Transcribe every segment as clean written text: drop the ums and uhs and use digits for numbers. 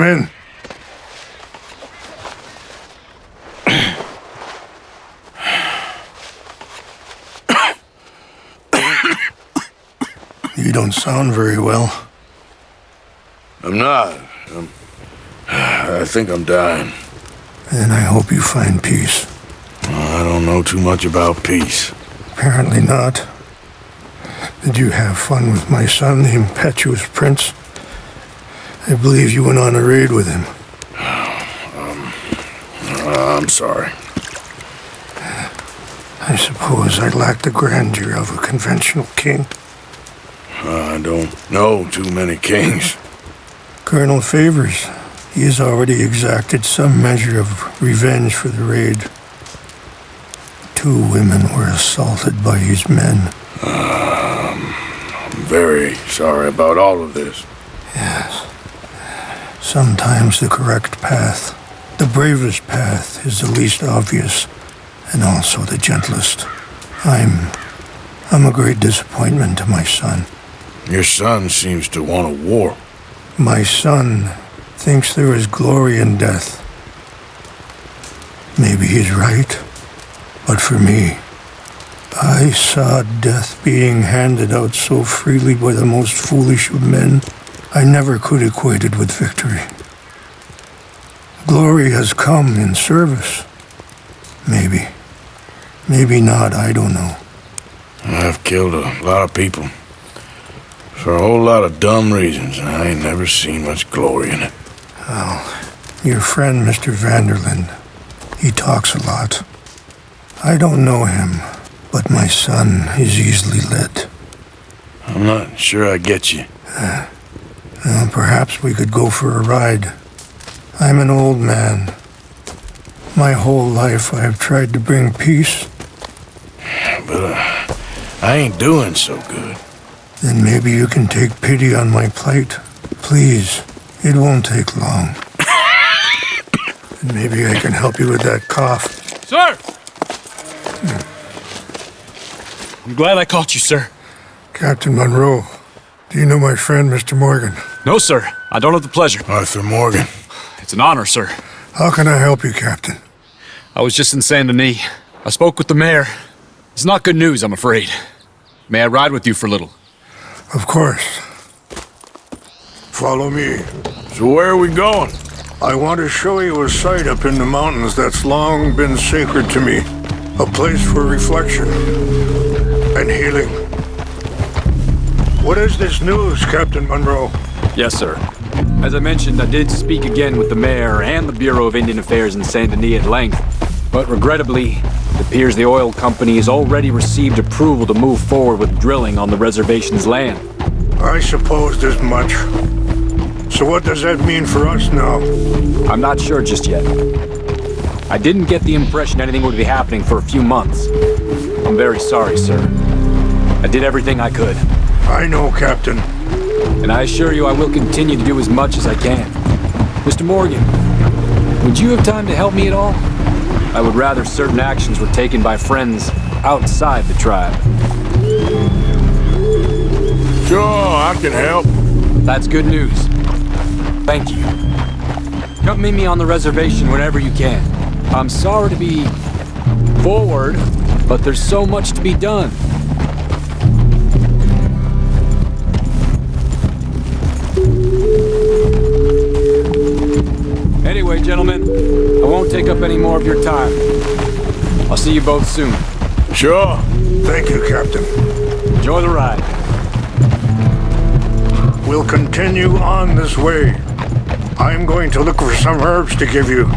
in. You don't sound very well. I'm not. I think I'm dying. Then I hope you find peace. I don't know too much about peace. Apparently not. Did you have fun with my son, the impetuous prince? I believe you went on a raid with him. I'm sorry. I suppose I lack the grandeur of a conventional king. I don't know too many kings. Colonel Favors, he has already exacted some measure of revenge for the raid. 2 women were assaulted by his men. I'm very sorry about all of this. Yes. Sometimes the correct path, the bravest path, is the least obvious, and also the gentlest. I'm a great disappointment to my son. Your son seems to want a war. My son thinks there is glory in death. Maybe he's right, but for me, I saw death being handed out so freely by the most foolish of men, I never could equate it with victory. Glory has come in service. Maybe. Maybe not, I don't know. I've killed a lot of people. For a whole lot of dumb reasons, and I ain't never seen much glory in it. Well, your friend Mr. Vanderlinde, he talks a lot. I don't know him, but my son is easily led. I'm not sure I get you. Well, perhaps we could go for a ride. I'm an old man. My whole life I have tried to bring peace. But I ain't doing so good. Then maybe you can take pity on my plight. Please, it won't take long. And maybe I can help you with that cough. Sir! I'm glad I caught you, sir. Captain Monroe, do you know my friend, Mr. Morgan? No, sir. I don't have the pleasure. Arthur Morgan. It's an honor, sir. How can I help you, Captain? I was just in Saint Denis. I spoke with the mayor. It's not good news, I'm afraid. May I ride with you for a little? Of course. Follow me. So where are we going? I want to show you a site up in the mountains that's long been sacred to me. A place for reflection and healing. What is this news, Captain Monroe? Yes, sir. As I mentioned, I did speak again with the mayor and the Bureau of Indian Affairs in Saint Denis at length. But regrettably, it appears the oil company has already received approval to move forward with drilling on the reservation's land. I supposed as much. So what does that mean for us now? I'm not sure just yet. I didn't get the impression anything would be happening for a few months. I'm very sorry, sir. I did everything I could. I know, Captain. And I assure you I will continue to do as much as I can. Mr. Morgan, would you have time to help me at all? I would rather certain actions were taken by friends outside the tribe. Sure, I can help. That's good news. Thank you. Come meet me on the reservation whenever you can. I'm sorry to be forward, but there's so much to be done. Anyway, gentlemen, I won't take up any more of your time. I'll see you both soon. Sure. Thank you, Captain. Enjoy the ride. We'll continue on this way. I'm going to look for some herbs to give you.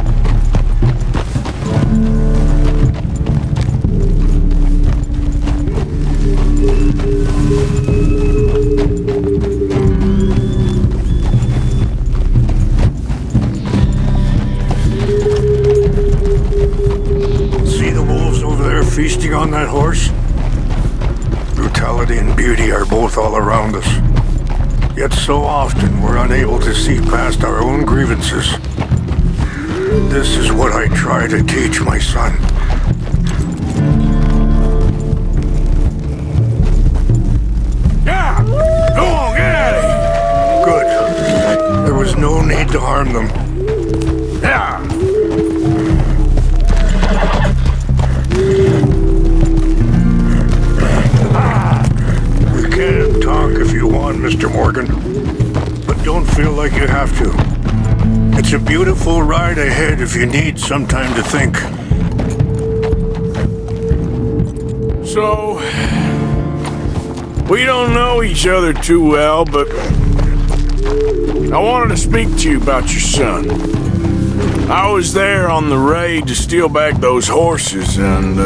See the wolves over there feasting on that horse? Brutality and beauty are both all around us. Yet so often we're unable to see past our own grievances. This is what I try to teach my son. Yeah! Go on, get at it! Good. The was no need to harm them. Yeah. We can talk if you want, Mr. Morgan. But don't feel like you have to. It's a beautiful ride ahead if you need some time to think. So, we don't know each other too well, but I wanted to speak to you about your son. I was there on the raid to steal back those horses, and,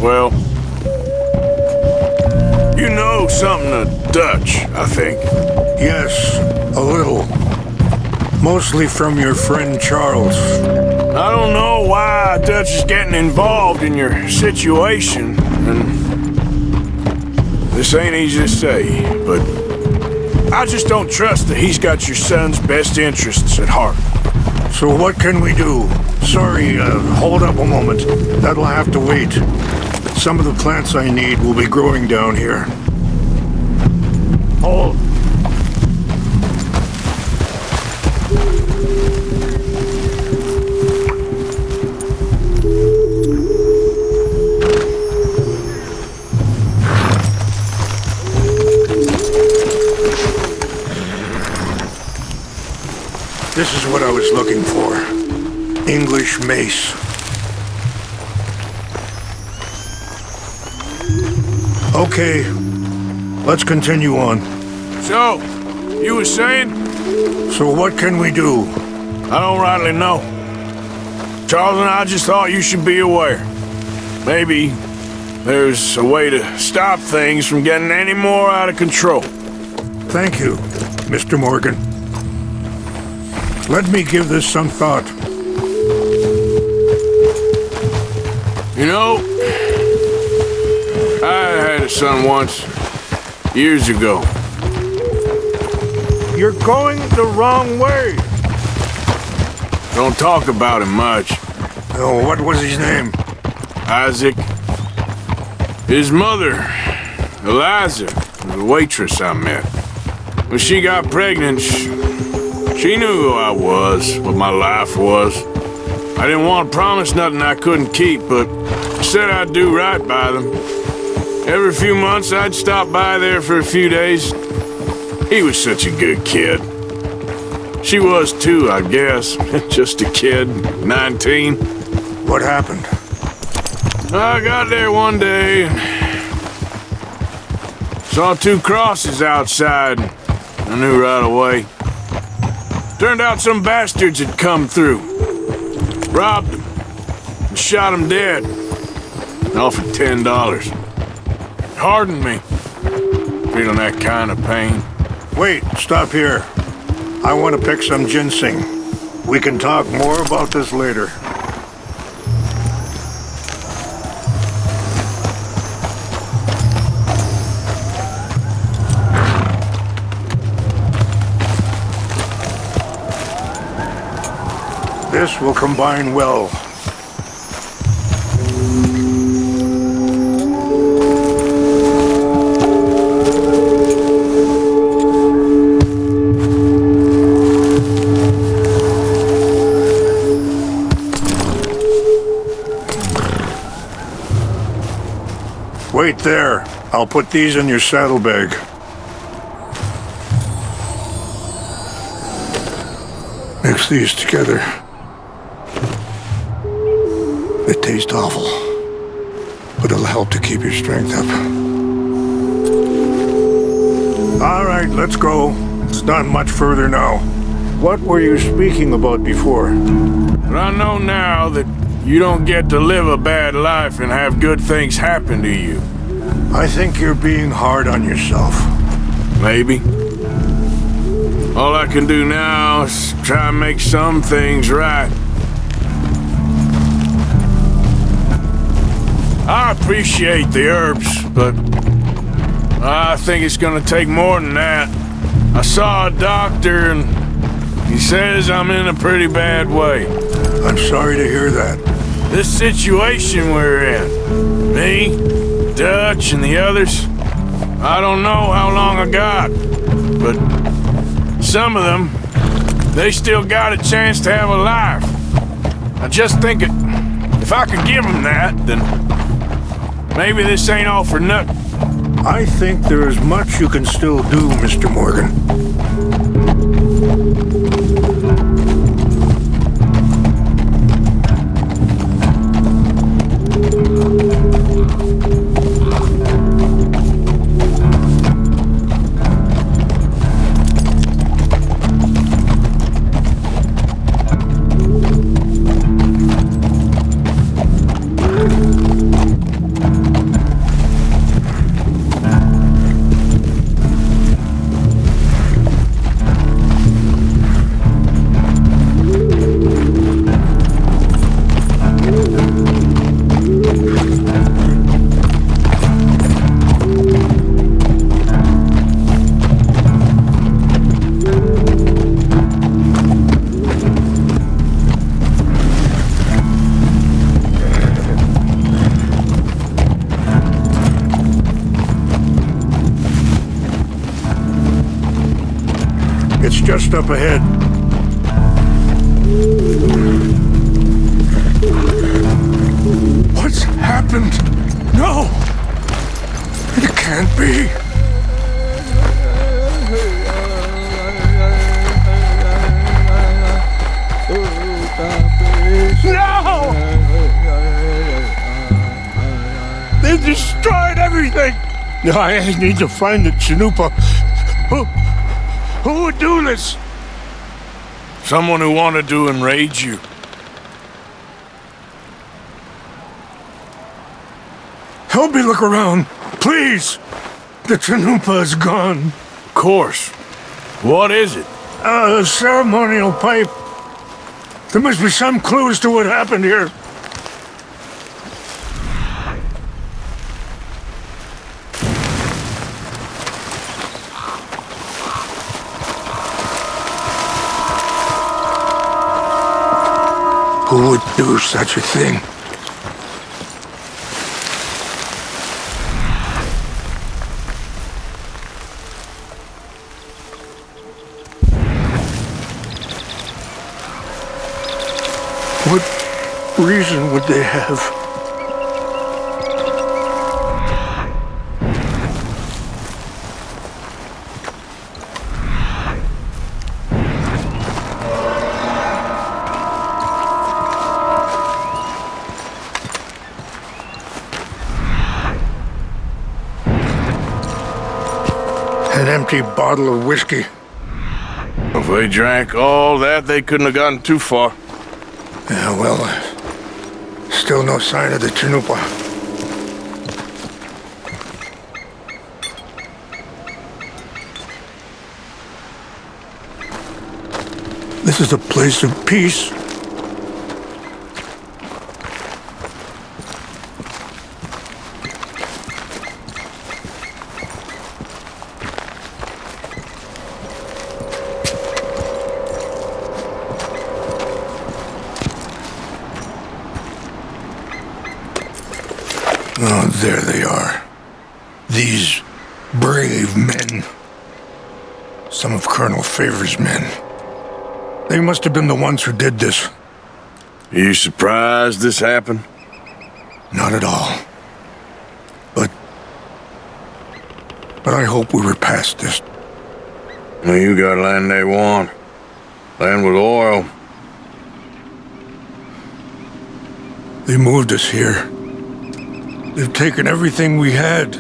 well, you know something of Dutch, I think. Yes, a little. Mostly from your friend Charles. I don't know why Dutch is getting involved in your situation, and this ain't easy to say, but I just don't trust that he's got your son's best interests at heart. So what can we do? Sorry, hold up a moment. That'll have to wait. Some of the plants I need will be growing down here. Hold. This is what I was looking for. English mace. Okay, let's continue on. So, you were saying? So what can we do? I don't rightly know. Charles and I just thought you should be aware. Maybe there's a way to stop things from getting any more out of control. Thank you, Mr. Morgan. Let me give this some thought. You know, I had a son once, years ago. You're going the wrong way. Don't talk about him much. Oh, what was his name? Isaac. His mother, Eliza, was a waitress I met. When she got pregnant, she knew who I was, what my life was. I didn't want to promise nothing I couldn't keep, but I said I'd do right by them. Every few months, I'd stop by there for a few days. He was such a good kid. She was too, I guess. Just a kid, 19. What happened? I got there one day and saw two crosses outside. I knew right away. Turned out some bastards had come through. Robbed them and shot them dead. And offered $10. Hardened me. Feeling that kind of pain. Wait, stop here. I want to pick some ginseng. We can talk more about this later. This will combine well. Wait there. I'll put these in your saddlebag. Mix these together. It tastes awful, but it'll help to keep your strength up. All right, let's go. It's not much further now. What were you speaking about before? But I know now that you don't get to live a bad life and have good things happen to you. I think you're being hard on yourself. Maybe. All I can do now is try and make some things right. I appreciate the herbs, but I think it's gonna take more than that. I saw a doctor and he says I'm in a pretty bad way. I'm sorry to hear that. This situation we're in, me, Dutch, and the others, I don't know how long I got, but some of them they still got a chance to have a life. I just think if I could give them that, then maybe this ain't all for nothing. I think there is much you can still do, Mr. Morgan. It's just up ahead. What's happened? No! It can't be! No! They destroyed everything! I need to find the Chanupa. Who would do this? Someone who wanted to enrage you. Help me look around, please! The Chanupa is gone. Of course. What is it? A ceremonial pipe. There must be some clues to what happened here. Who would do such a thing? What reason would they have? An empty bottle of whiskey. If they drank all that, they couldn't have gotten too far. Yeah, well, still no sign of the Chanupa. This is a place of peace. Oh, there they are. These brave men. Some of Colonel Favor's men. They must have been the ones who did this. Are you surprised this happened? Not at all. But I hope we were past this. Well, you got land they want. Land with oil. They moved us here. They've taken everything we had.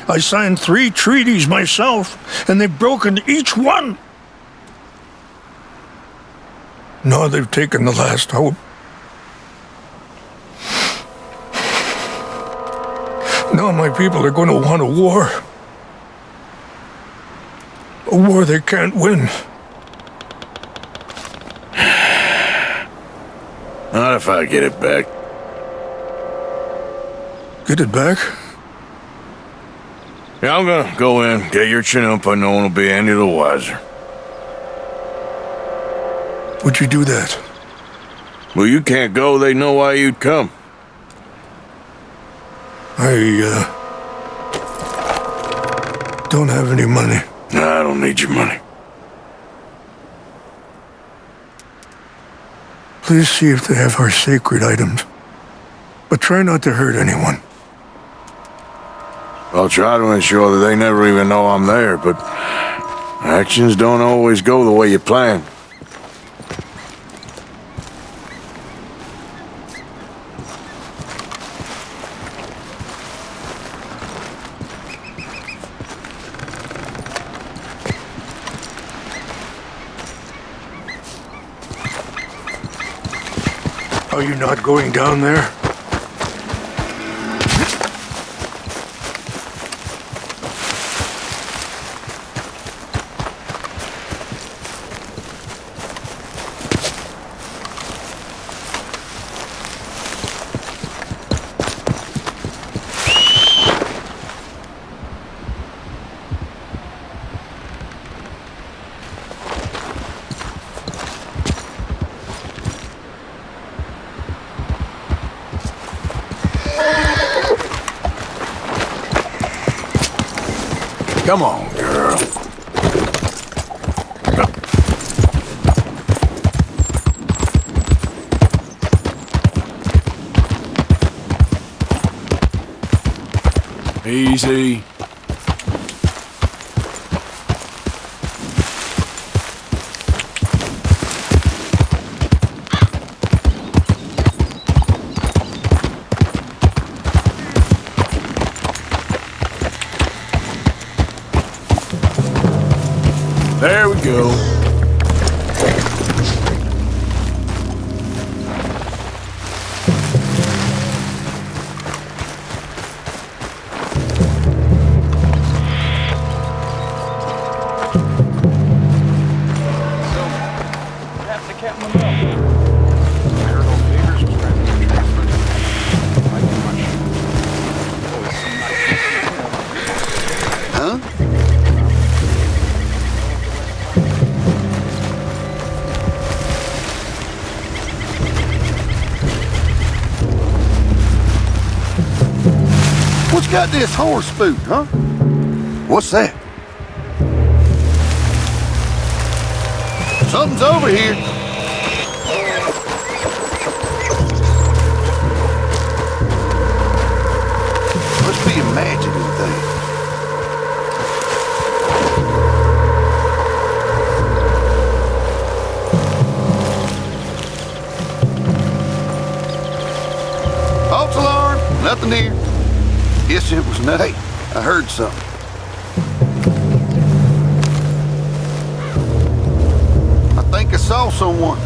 I signed 3 treaties myself, and they've broken each one. Now they've taken the last hope. Now my people are going to want a war. A war they can't win. Not if I get it back. Get it back? Yeah, I'm gonna go in, get your Chanupa, no one will be any the wiser. Would you do that? Well, you can't go, they know why you'd come. I, don't have any money. Nah, I don't need your money. Please see if they have our sacred items. But try not to hurt anyone. I'll try to ensure that they never even know I'm there, but actions don't always go the way you plan. Are you not going down there? Come on, girl. Easy. There we go. Huh? What's got this horse spook, huh? What's that? Something's over here. Must be imagining things. False alarm, nothing here. Guess it was night. I heard something. I think I saw someone.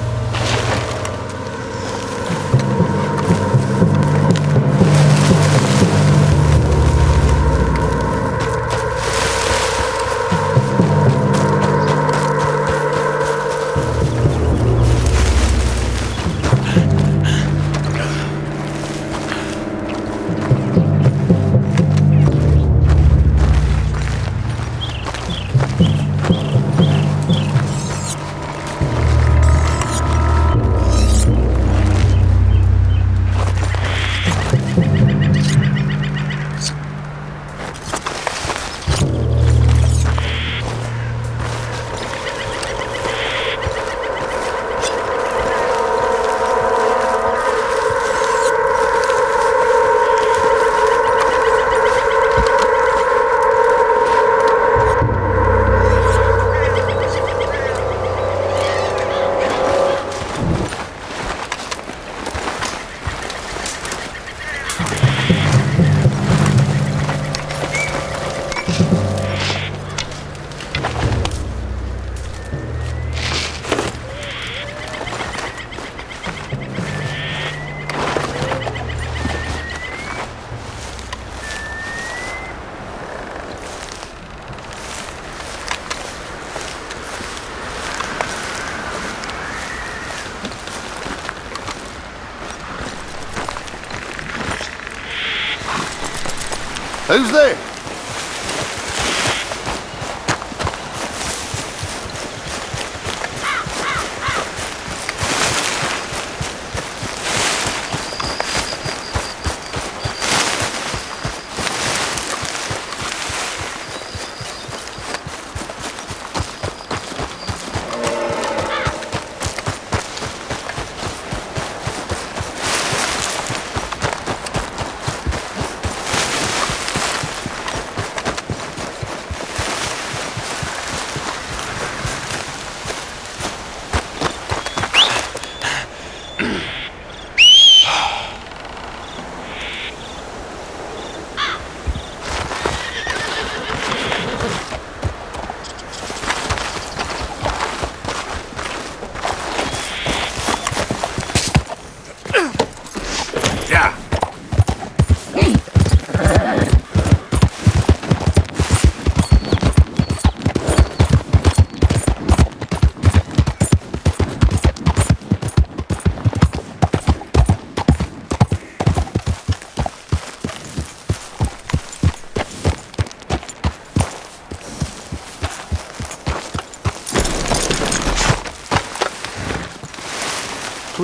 Who's there?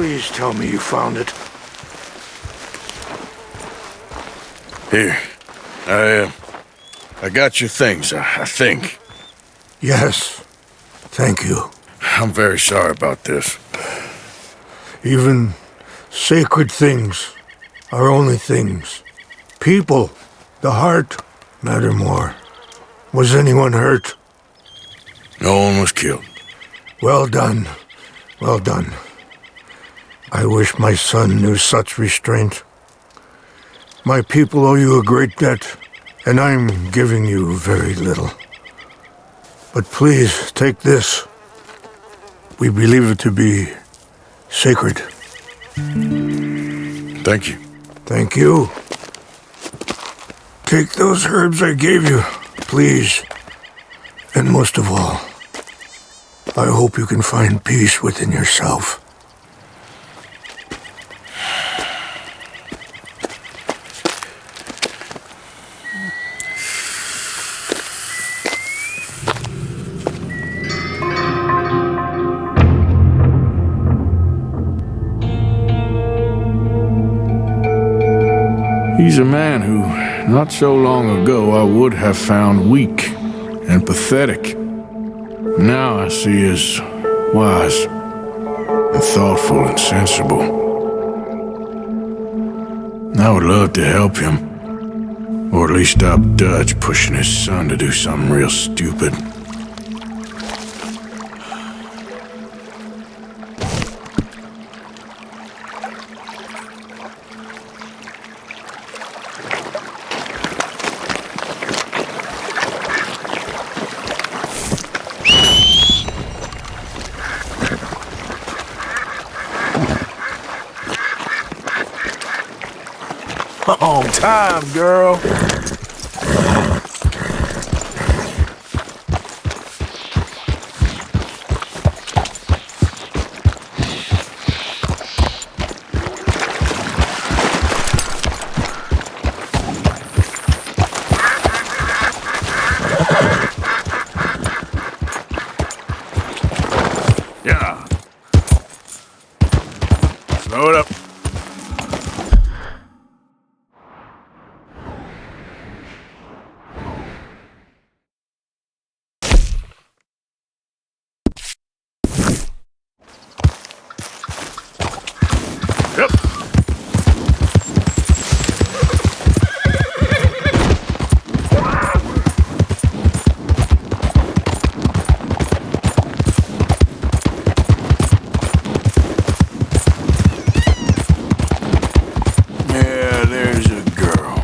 Please tell me you found it. Here. I got your things, I think. Yes. Thank you. I'm very sorry about this. Even sacred things are only things. People, the heart, matter more. Was anyone hurt? No one was killed. Well done. Well done. I wish my son knew such restraint. My people owe you a great debt, and I'm giving you very little. But please, take this. We believe it to be sacred. Thank you. Thank you. Take those herbs I gave you, please. And most of all, I hope you can find peace within yourself. He's a man who, not so long ago, I would have found weak and pathetic. Now I see as wise and thoughtful and sensible. I would love to help him, or at least stop Dutch pushing his son to do something real stupid. On time, girl. Yeah. Slow it up. Yep. Yeah, there's a girl.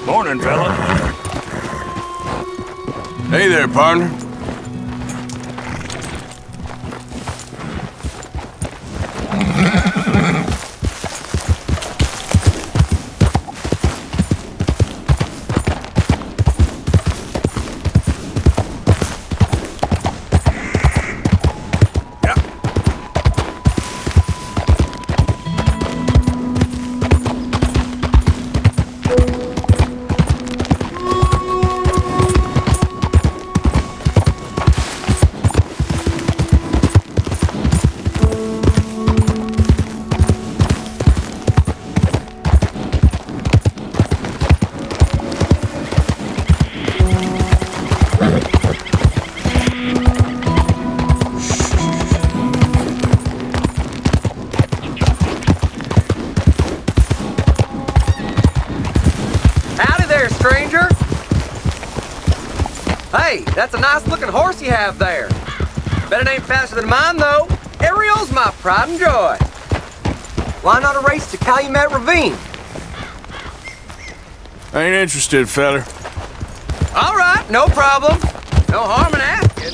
Morning, fella. Hey there, partner. Stranger? Hey, that's a nice looking horse you have there. Bet it ain't faster than mine, though. Ariel's my pride and joy. Why not a race to Calumet Ravine? I ain't interested, feller. All right, no problem. No harm in asking.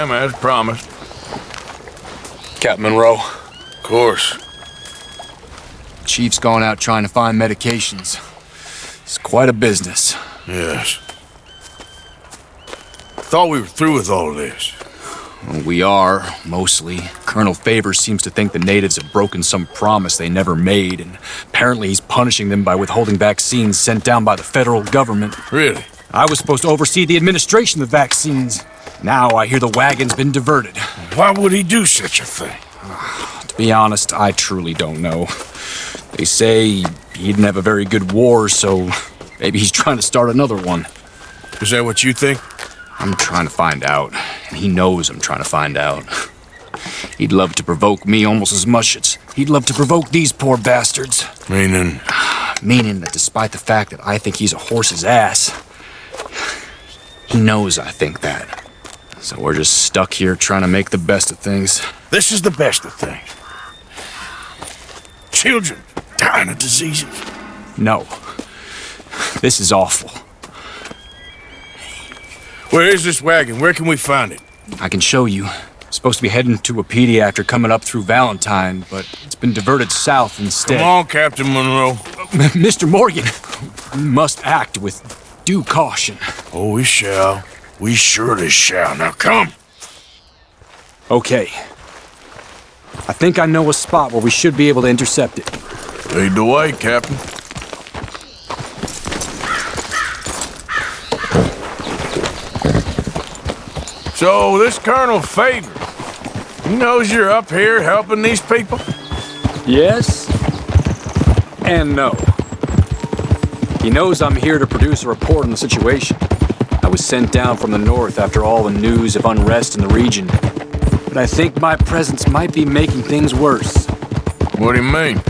time, as promised. Captain Monroe, Of course. Chief's gone out trying to find medications. It's quite a business. Yes. Thought we were through with all of this. Well, we are, mostly. Colonel Favors seems to think the natives have broken some promise they never made, and apparently he's punishing them by withholding vaccines sent down by the federal government. Really? I was supposed to oversee the administration of vaccines. Now I hear the wagon's been diverted. Why would he do such a thing? To be honest, I truly don't know. They say he didn't have a very good war, so maybe he's trying to start another one. Is that what you think? I'm trying to find out, and he knows I'm trying to find out. He'd love to provoke me almost as much as he'd love to provoke these poor bastards. Meaning? Meaning that despite the fact that I think he's a horse's ass, he knows I think that. So we're just stuck here trying to make the best of things. This is the best of things. Children dying of diseases. No. This is awful. Where is this wagon? Where can we find it? I can show you. Supposed to be heading to a pediatric coming up through Valentine, but it's been diverted south instead. Come on, Captain Monroe. Mr. Morgan, we must act with due caution. Oh, we shall. We surely shall. Now come. Okay. I think I know a spot where we should be able to intercept it. Lead the way, Captain. So, this Colonel Favor, he knows you're up here helping these people? Yes and no. He knows I'm here to produce a report on the situation. I was sent down from the north after all the news of unrest in the region. But I think my presence might be making things worse. What do you mean?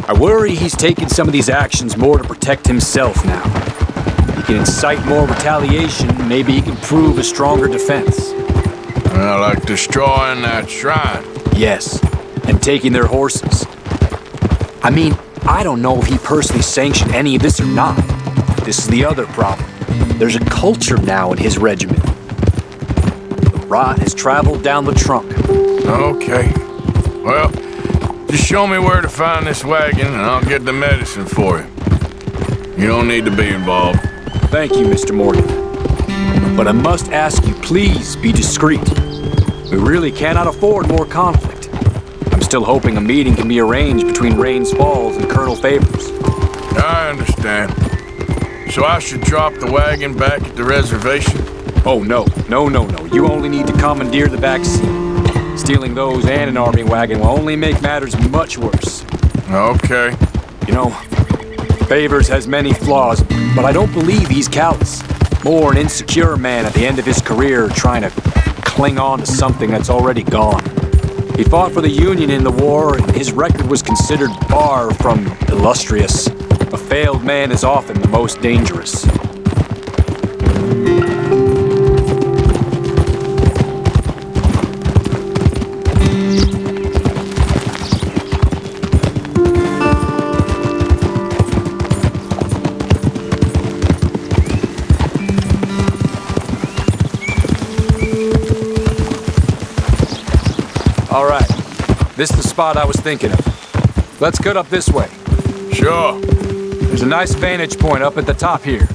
I worry he's taking some of these actions more to protect himself now. He can incite more retaliation, maybe he can prove a stronger defense. Like destroying that shrine. Yes, and taking their horses. I mean, I don't know if he personally sanctioned any of this or not. This is the other problem. There's a culture now in his regiment. The rot has traveled down the trunk. Okay. Well, just show me where to find this wagon and I'll get the medicine for you. You don't need to be involved. Thank you, Mr. Morgan. But I must ask you, please be discreet. We really cannot afford more conflict. I'm still hoping a meeting can be arranged between Rains Falls and Colonel Favors. I understand. So I should drop the wagon back at the reservation? Oh, no. No. You only need to commandeer the vaccine. Stealing those and an army wagon will only make matters much worse. Okay. You know, Favors has many flaws, but I don't believe he's callous. More an insecure man at the end of his career trying to cling on to something that's already gone. He fought for the Union in the war, and his record was considered far from illustrious. A failed man is often the most dangerous. All right, this is the spot I was thinking of. Let's cut up this way. Sure. There's a nice vantage point up at the top here.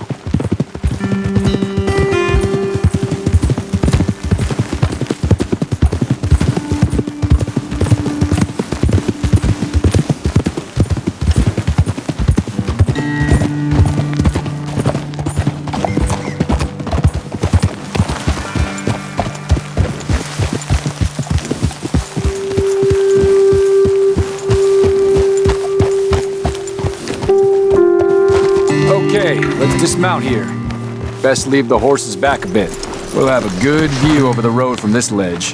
Okay, let's dismount here. Best leave the horses back a bit. We'll have a good view over the road from this ledge.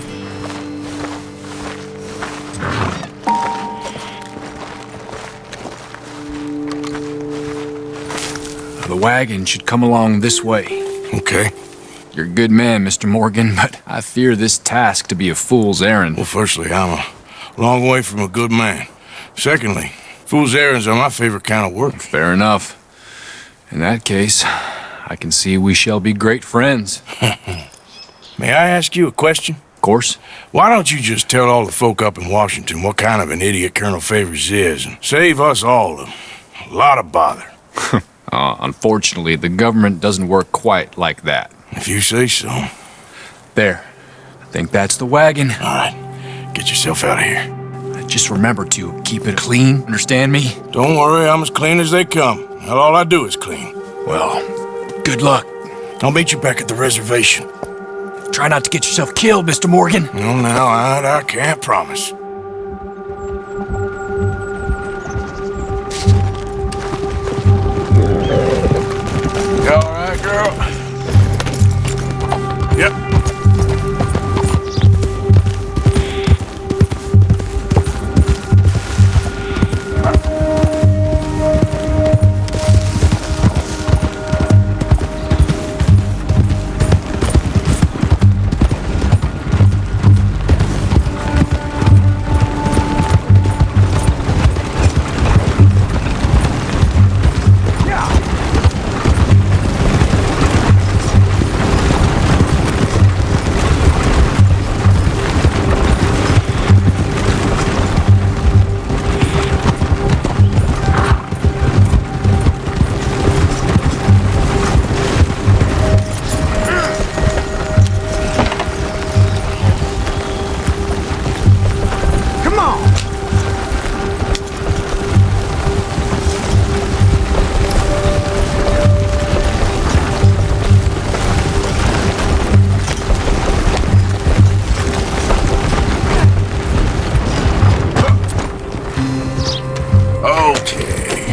The wagon should come along this way. Okay. You're a good man, Mr. Morgan, but I fear this task to be a fool's errand. Well, firstly, I'm a long way from a good man. Secondly, fool's errands are my favorite kind of work. Fair enough. In that case, I can see we shall be great friends. May I ask you a question? Of course. Why don't you just tell all the folk up in Washington what kind of an idiot Colonel Favors is and save us all a lot of bother? Unfortunately, the government doesn't work quite like that. If you say so. There. I think that's the wagon. All right, get yourself out of here. Just remember to keep it clean, understand me? Don't worry, I'm as clean as they come. Hell, all I do is clean. Well, good luck. I'll meet you back at the reservation. Try not to get yourself killed, Mr. Morgan. Well, now, I can't promise. You all right, girl? Yep.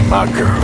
My girl.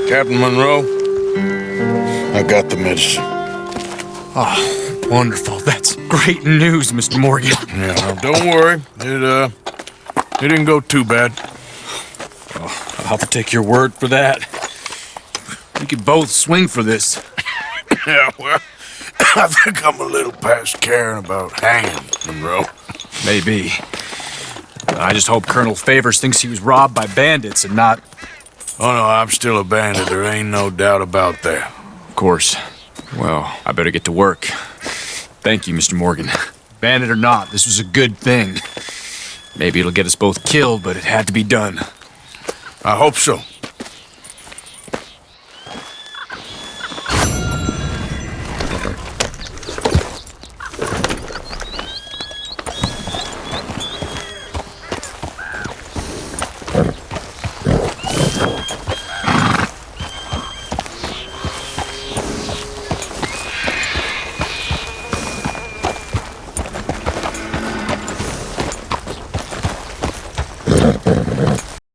Captain Monroe, I got the medicine. Oh, wonderful. That's great news, Mr. Morgan. Yeah, well, don't worry. It didn't go too bad. Oh, I'll have to take your word for that. We could both swing for this. Yeah, well, I think I'm a little past caring about hanging, Monroe. Maybe. I just hope Colonel Favors thinks he was robbed by bandits and not... Oh, no, I'm still a bandit. There ain't no doubt about that. Of course. Well, I better get to work. Thank you, Mr. Morgan. Bandit or not, this was a good thing. Maybe it'll get us both killed, but it had to be done. I hope so.